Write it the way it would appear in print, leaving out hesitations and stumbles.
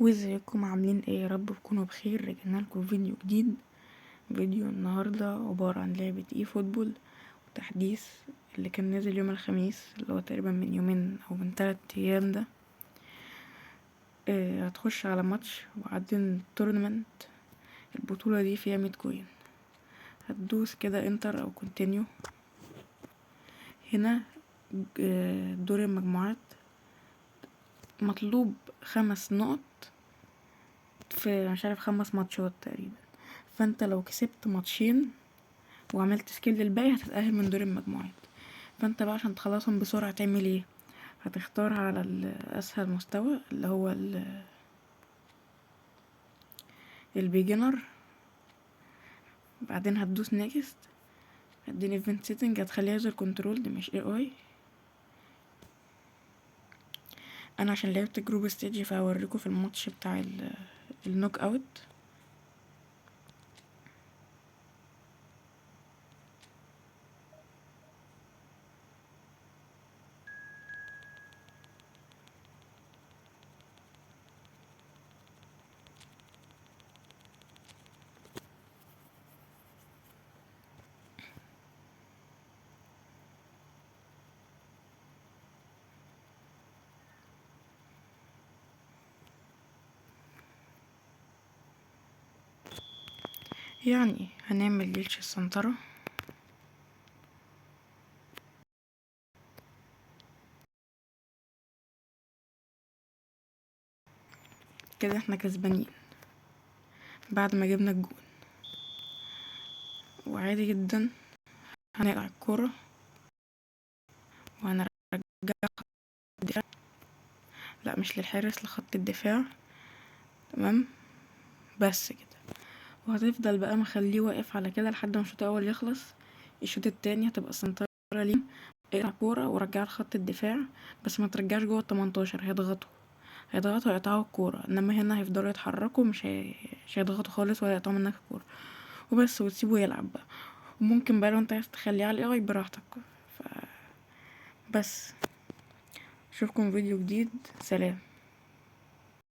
وازيكم عاملين ايه؟ يا رب تكونوا بخير. رجعنا لكم فيديو جديد. فيديو النهارده عبارة عن لعبة اي فوتبول وتحديث اللي كان نازل يوم الخميس، اللي هو تقريبا من يومين او من 3 ايام ده. هتخش على ماتش وبعدين تورنمنت. البطولة دي فيها 100 كوين. هتدوس كده انتر او كونتينيو. هنا دور المجموعات مطلوب 5 نقط في مش عارف 5 ماتشات تقريبا. فانت لو كسبت ماتشين وعملت سكيل للباقي هتتأهل من دور المجموعات. فانت بقى عشان تخلصهم بسرعة تعمل ايه؟ هتختار على الاسهل مستوى اللي هو البيجنر، بعدين هتدوس نيكست، بعدين ايفنت سيتنج هتخليها يوزر كنترول، دي مش اي. انا عشان لعبت جروب ستيج فهوريكم في الماتش بتاع النوك اوت. يعني هنعمل ليلش السنترة كده. احنا كسبانين بعد ما جبنا الجون، وعادي جدا هنقلع الكرة وهنرجع خط الدفاع. لا مش للحارس، لخط الدفاع. تمام، بس كده. وهتفضل بقى مخليه واقف على كده لحد ما الشوط الاول يخلص. الشوط التاني هتبقى سنترة ليه، اقطع كورة ورجعها لخط الدفاع، بس ما ترجعش جوه ال18. هيضغطوا ويقطعوا الكورة، انما هنا هيفضلوا يتحركوا، مش هيضغطوا خالص ولا يقطعوا منك الكورة وبس، وتسيبه يلعب بقى. وممكن بقى لو انت عايز تخليه على الاي براحتك. بس اشوفكم فيديو جديد، سلام.